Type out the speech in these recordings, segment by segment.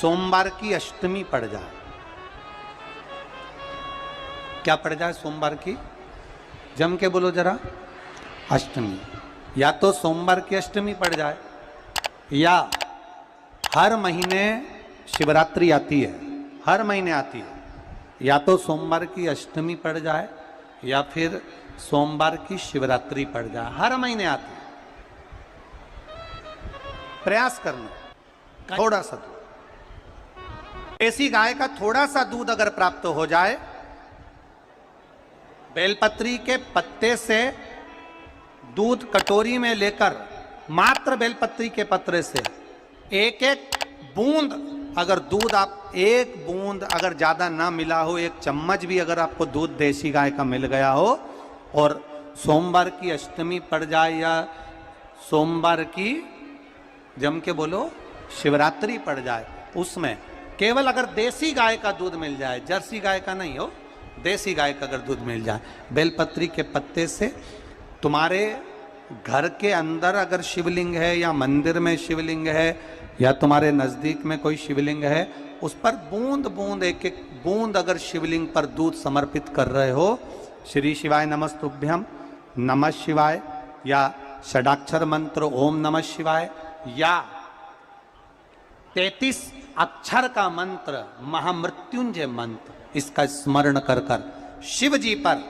सोमवार की अष्टमी पड़ जाए, क्या पड़ जाए सोमवार की, जम के बोलो जरा, अष्टमी। या तो सोमवार की अष्टमी पड़ जाए, या हर महीने शिवरात्रि आती है, हर महीने आती है, या तो सोमवार की अष्टमी पड़ जाए या फिर सोमवार की शिवरात्रि पड़ जाए, हर महीने आती है। प्रयास करना, थोड़ा सा दूध, देसी गाय का थोड़ा सा दूध अगर प्राप्त हो जाए, बेलपत्री के पत्ते से दूध कटोरी में लेकर, मात्र बेलपत्री के पत्रे से एक एक बूंद, अगर दूध आप एक बूंद अगर ज्यादा ना मिला हो, एक चम्मच भी अगर आपको दूध देसी गाय का मिल गया हो, और सोमवार की अष्टमी पड़ जाए या सोमवार की, जम के बोलो, शिवरात्रि पड़ जाए, उसमें केवल अगर देसी गाय का दूध मिल जाए, जर्सी गाय का नहीं हो, देसी गाय का अगर दूध मिल जाए, बेलपत्री के पत्ते से, तुम्हारे घर के अंदर अगर शिवलिंग है या मंदिर में शिवलिंग है या तुम्हारे नजदीक में कोई शिवलिंग है, उस पर बूंद बूंद, एक एक बूंद अगर शिवलिंग पर दूध समर्पित कर रहे हो, श्री शिवाय नमस्तुभ्यम, नमः शिवाय, या षडाक्षर मंत्र ओम नमः शिवाय, या 33 अक्षर का मंत्र महामृत्युंजय मंत्र, इसका स्मरण कर कर शिव जी पर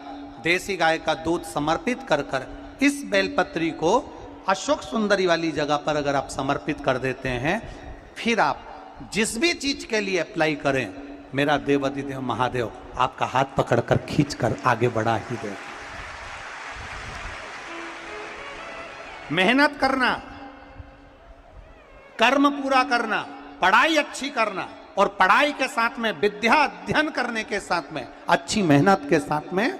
देसी गाय का दूध समर्पित कर कर इस बेलपत्री को अशोक सुंदरी वाली जगह पर अगर आप समर्पित कर देते हैं, फिर आप जिस भी चीज के लिए अप्लाई करें, मेरा देवाधिदेव महादेव आपका हाथ पकड़कर खींचकर आगे बढ़ा ही दे। मेहनत करना, कर्म पूरा करना, पढ़ाई अच्छी करना, और पढ़ाई के साथ में विद्या अध्ययन करने के साथ में अच्छी मेहनत के साथ में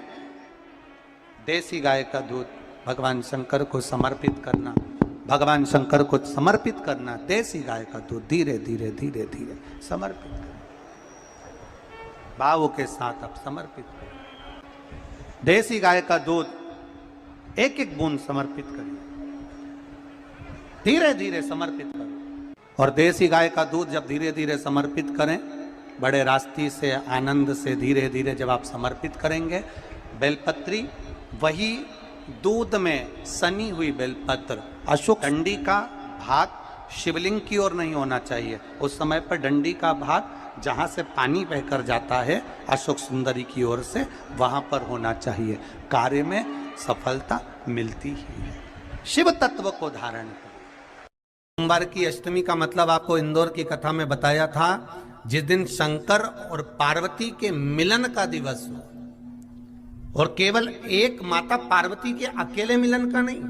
देसी गाय का दूध भगवान शंकर को समर्पित करना, भगवान शंकर को समर्पित करना, देसी गाय का दूध धीरे धीरे धीरे धीरे समर्पित करना, भावों के साथ आप समर्पित करें। देसी गाय का दूध एक एक बूंद समर्पित करिए, धीरे धीरे समर्पित करें। और देसी गाय का दूध जब धीरे धीरे समर्पित करें, बड़े रास्ती से, आनंद से धीरे धीरे जब आप समर्पित करेंगे, बेलपत्री वही दूध में सनी हुई बेलपत्र, अशोक डंडी का भाग शिवलिंग की ओर नहीं होना चाहिए, उस समय पर डंडी का भाग जहां से पानी बहकर जाता है अशोक सुंदरी की ओर से, वहां पर होना चाहिए। कार्य में सफलता मिलती ही है। शिव तत्व को धारण करें। सोमवार की अष्टमी का मतलब आपको इंदौर की कथा में बताया था, जिस दिन शंकर और पार्वती के मिलन का दिवस हो, और केवल एक माता पार्वती के अकेले मिलन का नहीं,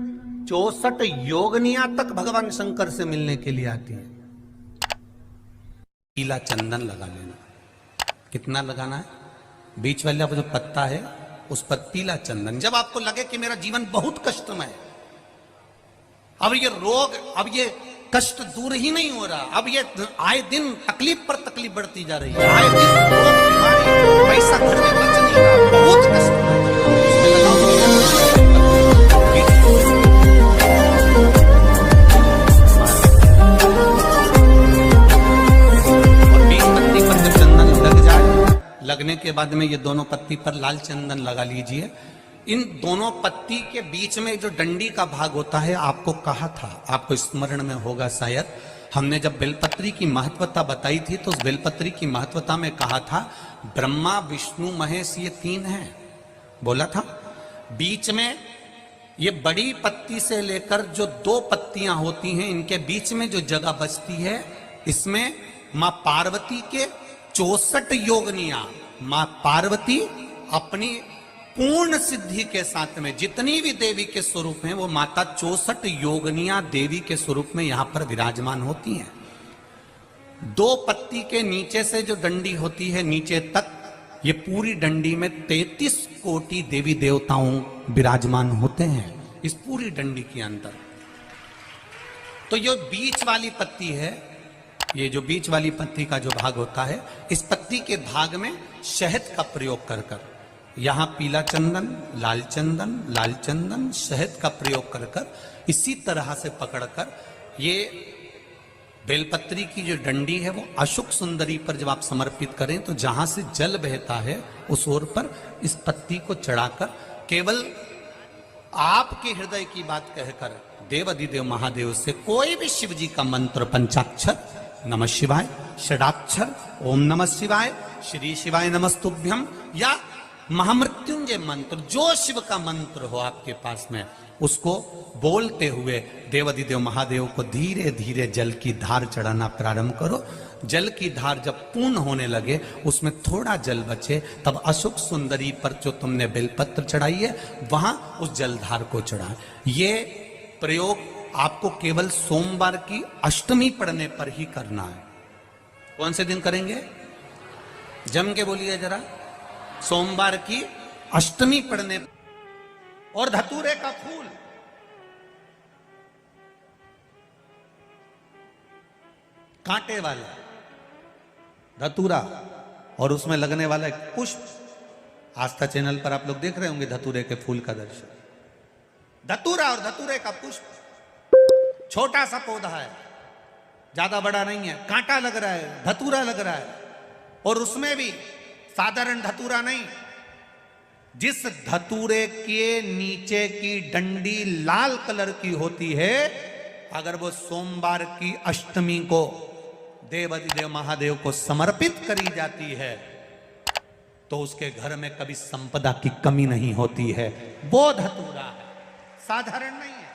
64 योगनिया तक भगवान शंकर से मिलने के लिए आती है। पीला चंदन लगा लेना, कितना लगाना है, बीच वाला जो पत्ता है उस पर पीला चंदन। जब आपको लगे कि मेरा जीवन बहुत कष्टमय है, अब ये रोग, अब ये कष्ट दूर ही नहीं हो रहा, अब ये आए दिन तकलीफ पर तकलीफ बढ़ती जा रही है, आए दिन रोग बीमारी, पैसा घर में बच नहीं रहा, बहुत कष्ट है, और 20 पत्ती पर जब चंदन लग जाए, लगने के बाद में ये दोनों पत्ती पर लाल चंदन लगा लीजिए। इन दोनों पत्ती के बीच में जो डंडी का भाग होता है, आपको कहा था, आपको स्मरण में होगा शायद, हमने जब बेलपत्री की महत्वता बताई थी तो उस बेलपत्री की महत्वता में कहा था ब्रह्मा विष्णु महेश ये 3 हैं, बोला था। बीच में ये बड़ी पत्ती से लेकर जो 2 पत्तियां होती हैं, इनके बीच में जो जगह बचती है, इसमें मां पार्वती के 64 योगनिया, मां पार्वती अपनी पूर्ण सिद्धि के साथ में जितनी भी देवी के स्वरूप हैं, वो माता 64 योगनिया देवी के स्वरूप में यहां पर विराजमान होती हैं। 2 पत्ती के नीचे से जो डंडी होती है नीचे तक, ये पूरी डंडी में 33 कोटि देवी देवताओं विराजमान होते हैं इस पूरी डंडी के अंदर। तो ये बीच वाली पत्ती है, ये जो बीच वाली पत्ती का जो भाग होता है, इस पत्ती के भाग में शहद का प्रयोग कर कर, यहां पीला चंदन, लाल चंदन, लाल चंदन, शहद का प्रयोग कर कर, इसी तरह से पकड़कर ये बेलपत्री की जो डंडी है वो अशुक सुंदरी पर जब आप समर्पित करें तो जहां से जल बहता है उस ओर पर इस पत्ती को चढ़ाकर केवल आपके हृदय की बात कहकर देवाधिदेव महादेव से कोई भी शिव जी का मंत्र, पंचाक्षर नमः शिवाय, षडाक्षर ओम नमः शिवाय, श्री शिवाय नमस्तुभ्यम या महामृत्युंजय मंत्र, जो शिव का मंत्र हो आपके पास में, उसको बोलते हुए देवाधिदेव महादेव को धीरे धीरे जल की धार चढ़ाना प्रारंभ करो। जल की धार जब पूर्ण होने लगे, उसमें थोड़ा जल बचे, तब अशुक सुंदरी पर जो तुमने बेलपत्र चढ़ाई है वहां उस जलधार को चढ़ाए। ये प्रयोग आपको केवल सोमवार की अष्टमी पढ़ने पर ही करना है। कौन से दिन करेंगे? जम के बोलिए जरा। सोमवार की अष्टमी पढ़ने। और धतूरे का फूल, कांटे वाला धतूरा और उसमें लगने वाला एक पुष्प, आस्था चैनल पर आप लोग देख रहे होंगे धतूरे के फूल का दर्शन। धतूरा और धतूरे का पुष्प छोटा सा पौधा है, ज्यादा बड़ा नहीं है, कांटा लग रहा है, धतूरा लग रहा है, और उसमें भी साधारण धतूरा नहीं, जिस धतूरे के नीचे की डंडी लाल कलर की होती है, अगर वो सोमवार की अष्टमी को देवाधिदेव महादेव को समर्पित करी जाती है तो उसके घर में कभी संपदा की कमी नहीं होती है। वो धतूरा है, साधारण नहीं है।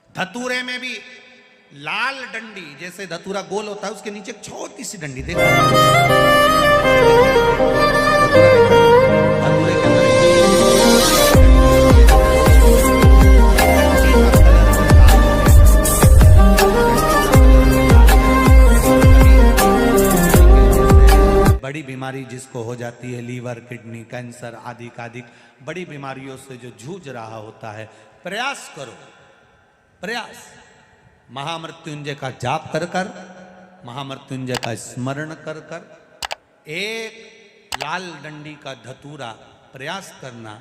धतूरे में भी लाल डंडी, जैसे धतूरा गोल होता है उसके नीचे एक छोटी सी डंडी देखो, धतूरे के अंदर बड़ी बीमारी जिसको हो जाती है, लीवर, किडनी, कैंसर आदि कादिक बड़ी बीमारियों से जो जूझ रहा होता है, प्रयास करो, प्रयास महामृत्युंजय का जाप कर कर, महामृत्युंजय का स्मरण कर कर, एक लाल डंडी का धतूरा प्रयास करना।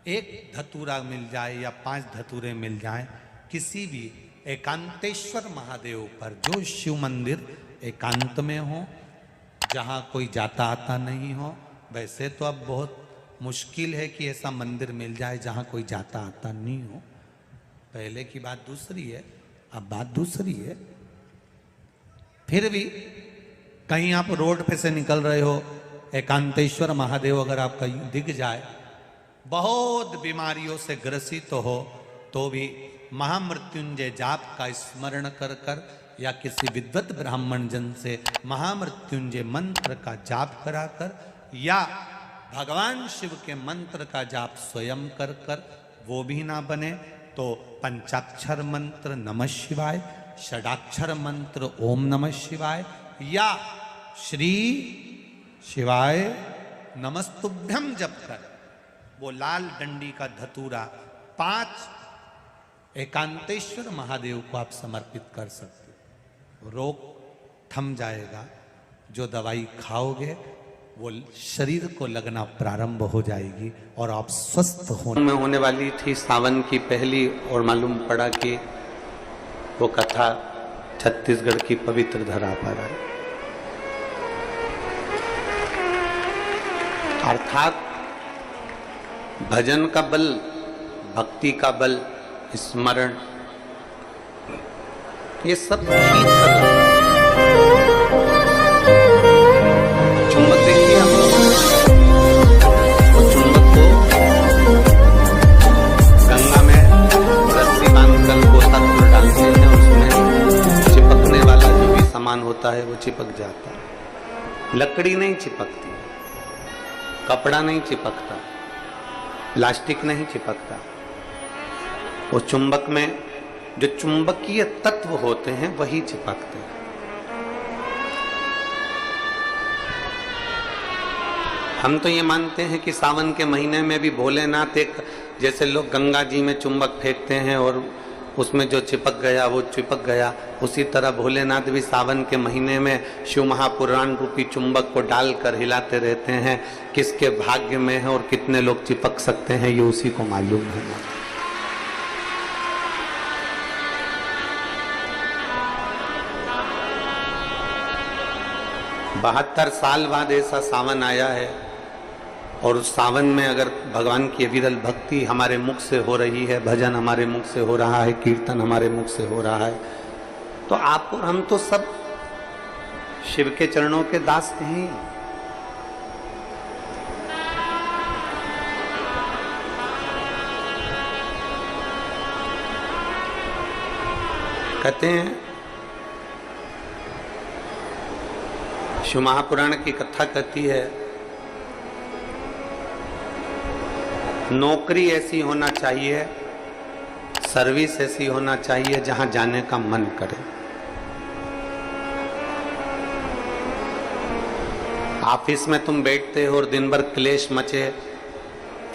एक धतूरा मिल जाए या 5 धतूरे मिल जाए, किसी भी एकांतेश्वर महादेव पर, जो शिव मंदिर एकांत में हो, जहाँ कोई जाता आता नहीं हो। वैसे तो अब बहुत मुश्किल है कि ऐसा मंदिर मिल जाए जहाँ कोई जाता आता नहीं हो, पहले की बात दूसरी है, अब बात दूसरी है। फिर भी कहीं आप रोड पे से निकल रहे हो, एकांतेश्वर महादेव अगर आपका दिख जाए, बहुत बीमारियों से ग्रसित हो, तो भी महामृत्युंजय जाप का स्मरण कर कर या किसी विद्वत ब्राह्मण जन से महामृत्युंजय मंत्र का जाप कराकर या भगवान शिव के मंत्र का जाप स्वयं कर कर, वो भी ना बने तो पंचाक्षर मंत्र नमः शिवाय, षडाक्षर मंत्र ओम नमः शिवाय या श्री शिवाय नमस्तुभ्यम जप कर वो लाल डंडी का धतूरा 5 एकांतेश्वर महादेव को आप समर्पित कर सकते। रोग थम जाएगा, जो दवाई खाओगे वो शरीर को लगना प्रारंभ हो जाएगी और आप स्वस्थ में होने वाली थी सावन की पहली, और मालूम पड़ा कि वो कथा छत्तीसगढ़ की पवित्र धरा पर है। अर्थात भजन का बल, भक्ति का बल, स्मरण, ये सब खींच कर चुंबक देखिए आप, वो चुंबक को गंगा में रस्सी बांधकर गोताखोर डालते हैं, उसमें चिपकने वाला जो भी सामान होता है वो चिपक जाता है। लकड़ी नहीं चिपकती, कपड़ा नहीं चिपकता, प्लास्टिक नहीं चिपकता। वो चुंबक में जो चुंबकीय तत्व होते हैं वही चिपकते हैं। हम तो ये मानते हैं कि सावन के महीने में भी भोलेनाथ एक, जैसे लोग गंगा जी में चुंबक फेंकते हैं और उसमें जो चिपक गया वो चिपक गया, उसी तरह भोलेनाथ भी सावन के महीने में शिव महापुराण रूपी चुंबक को डालकर हिलाते रहते हैं। किसके भाग्य में है और कितने लोग चिपक सकते हैं ये उसी को मालूम है। 72 साल बाद ऐसा सावन आया है, और उस सावन में अगर भगवान की अविरल भक्ति हमारे मुख से हो रही है, भजन हमारे मुख से हो रहा है, कीर्तन हमारे मुख से हो रहा है, तो आप और हम तो सब शिव के चरणों के दास हैं। कहते हैं, शिव महापुराण की कथा कहती है, नौकरी ऐसी होना चाहिए, सर्विस ऐसी होना चाहिए जहां जाने का मन करे। ऑफिस में तुम बैठते हो और दिन भर क्लेश मचे,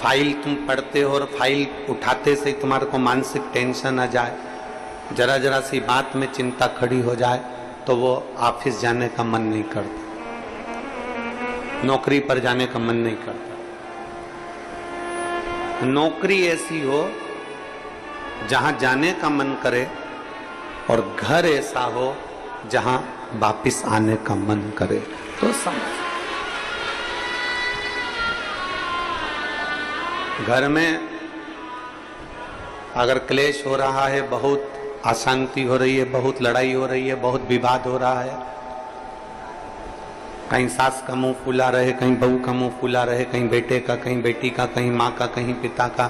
फाइल तुम पढ़ते हो और फाइल उठाते से तुम्हारे को मानसिक टेंशन आ जाए, जरा जरा सी बात में चिंता खड़ी हो जाए, तो वो ऑफिस जाने का मन नहीं करता, नौकरी पर जाने का मन नहीं करता। नौकरी ऐसी हो जहां जाने का मन करे, और घर ऐसा हो जहां वापिस आने का मन करे। तो समझ, घर में अगर क्लेश हो रहा है, बहुत अशांति हो रही है, बहुत लड़ाई हो रही है, बहुत विवाद हो रहा है, कहीं सास का मुंह फूला रहे, कहीं बहू का मुंह फूला रहे, कहीं बेटे का, कहीं बेटी का, कहीं माँ का, कहीं पिता का,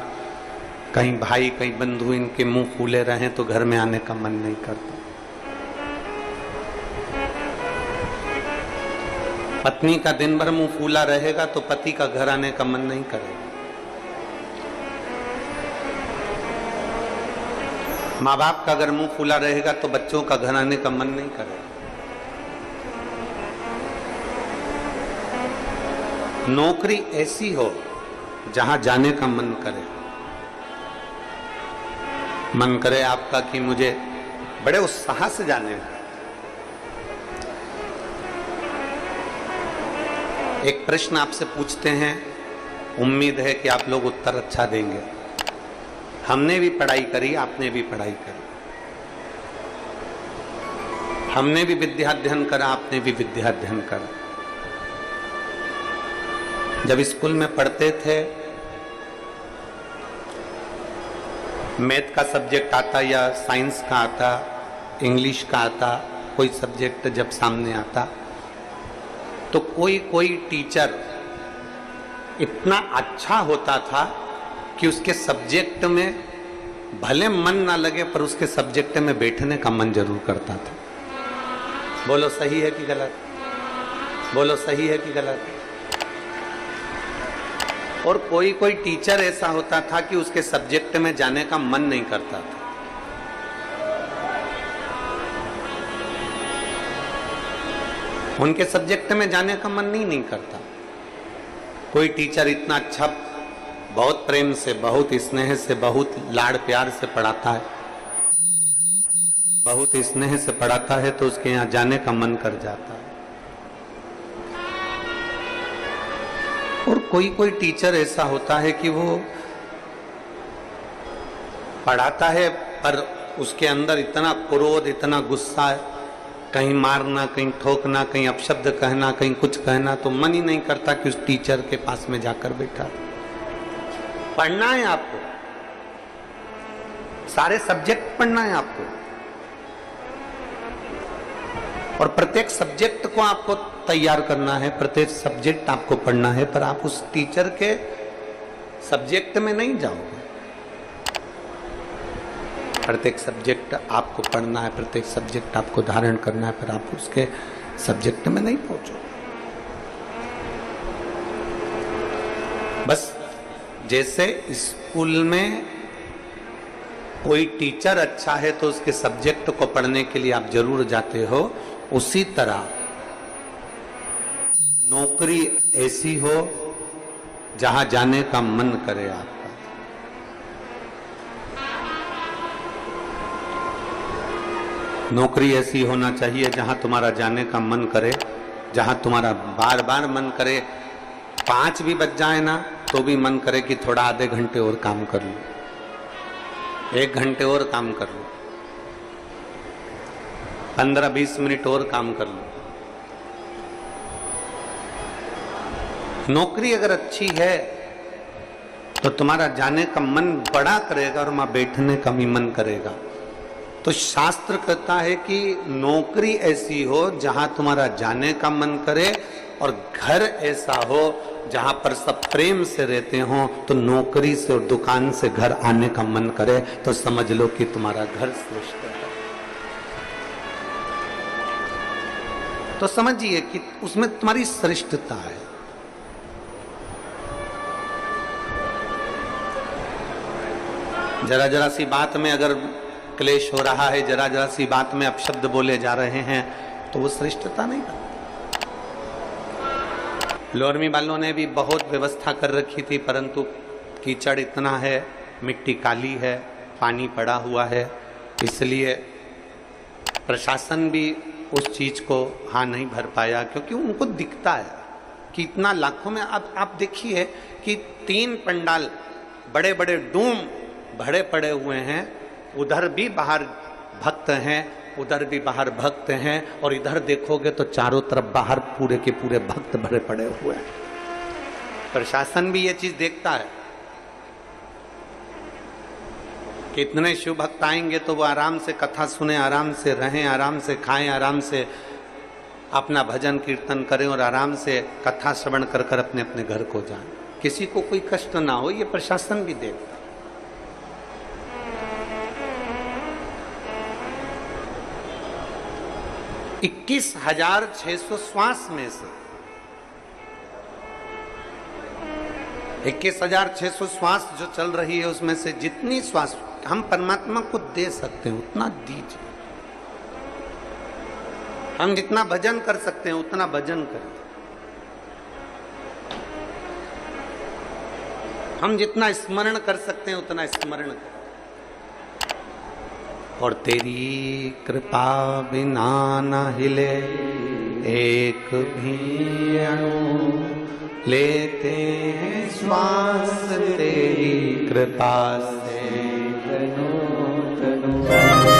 कहीं भाई, कहीं बंधु, इनके मुंह फूले रहे, तो घर में आने का मन नहीं करता। पत्नी का दिन भर मुंह फूला रहेगा तो पति का घर आने का मन नहीं करेगा। माँ बाप का अगर मुंह फूला रहेगा तो बच्चों का घर आने का मन नहीं करेगा। नौकरी ऐसी हो जहां जाने का मन करे, मन करे आपका कि मुझे बड़े उत्साह से जाने का। एक प्रश्न आपसे पूछते हैं, उम्मीद है कि आप लोग उत्तर अच्छा देंगे। हमने भी पढ़ाई करी, आपने भी पढ़ाई करी, हमने भी विद्या अध्ययन करा, आपने भी विद्या अध्ययन करा। जब स्कूल में पढ़ते थे, मैथ का सब्जेक्ट आता या साइंस का आता, इंग्लिश का आता, कोई सब्जेक्ट जब सामने आता, तो कोई कोई टीचर इतना अच्छा होता था कि उसके सब्जेक्ट में भले मन ना लगे पर उसके सब्जेक्ट में बैठने का मन जरूर करता था। बोलो सही है कि गलत? बोलो सही है कि गलत? और कोई कोई टीचर ऐसा होता था कि उसके सब्जेक्ट में जाने का मन नहीं करता था। उनके सब्जेक्ट में जाने का मन नहीं करता। कोई टीचर इतना अच्छा, बहुत प्रेम से, बहुत स्नेह से, बहुत लाड़ प्यार से पढ़ाता है, बहुत स्नेह से पढ़ाता है, तो उसके यहाँ जाने का मन कर जाता है। और कोई कोई टीचर ऐसा होता है कि वो पढ़ाता है पर उसके अंदर इतना क्रोध, इतना गुस्सा है, कहीं मारना, कहीं ठोकना, कहीं अपशब्द कहना, कहीं कुछ कहना, तो मन ही नहीं करता कि उस टीचर के पास में जाकर बैठा। पढ़ना है आपको, सारे सब्जेक्ट पढ़ना है आपको, और प्रत्येक सब्जेक्ट को आपको तैयार करना है, प्रत्येक सब्जेक्ट आपको पढ़ना है, पर आप उस टीचर के सब्जेक्ट में नहीं जाओगे। प्रत्येक सब्जेक्ट आपको पढ़ना है, प्रत्येक सब्जेक्ट आपको धारण करना है, पर आप उसके सब्जेक्ट में नहीं पहुंचोगे। बस जैसे स्कूल में कोई टीचर अच्छा है तो उसके सब्जेक्ट को पढ़ने के लिए आप जरूर जाते हो, उसी तरह नौकरी ऐसी हो जहां जाने का मन करे आपका। नौकरी ऐसी होना चाहिए जहां तुम्हारा जाने का मन करे, जहां तुम्हारा बार बार मन करे, 5 भी बज जाए ना तो भी मन करे कि थोड़ा आधे घंटे और काम कर लूं, 1 घंटे और काम कर लूं, 15-20 मिनट और काम कर लूं। नौकरी अगर अच्छी है तो तुम्हारा जाने का मन बड़ा करेगा और वहां बैठने का भी मन करेगा। तो शास्त्र कहता है कि नौकरी ऐसी हो जहां तुम्हारा जाने का मन करे, और घर ऐसा हो जहां पर सब प्रेम से रहते हो, तो नौकरी से और दुकान से घर आने का मन करे, तो समझ लो कि तुम्हारा घर श्रेष्ठ है। तो समझिए कि उसमें तुम्हारी श्रेष्ठता है। जरा जरा सी बात में अगर क्लेश हो रहा है, जरा जरा सी बात में अपशब्द बोले जा रहे हैं, तो वो श्रेष्ठता नहीं बनती। लोरमी वालों ने भी बहुत व्यवस्था कर रखी थी, परंतु कीचड़ इतना है, मिट्टी काली है, पानी पड़ा हुआ है, इसलिए प्रशासन भी उस चीज को हाँ नहीं भर पाया, क्योंकि उनको दिखता है कि इतना लाखों में। अब आप देखिए कि 3 पंडाल बड़े बड़े डूम भरे पड़े हुए हैं, उधर भी बाहर भक्त हैं, उधर भी बाहर भक्त हैं, और इधर देखोगे तो चारों तरफ बाहर पूरे के पूरे भक्त भरे पड़े हुए हैं। प्रशासन भी ये चीज देखता है कि इतने शिव भक्त आएंगे तो वो आराम से कथा सुने, आराम से रहें, आराम से खाएं, आराम से अपना भजन कीर्तन करें और आराम से कथा श्रवण कर कर अपने अपने घर को जाएं, किसी को कोई कष्ट ना हो। ये प्रशासन भी देखता। 21,600 श्वास में से 21,600 श्वास जो चल रही है, उसमें से जितनी श्वास हम परमात्मा को दे सकते हैं उतना दीजिए। हम जितना भजन कर सकते हैं उतना भजन करें, हम जितना स्मरण कर सकते हैं उतना स्मरण करें। और तेरी कृपा बिना न हिले एक भी अणु, लेते हैं श्वास तेरी कृपा से तनु तनु।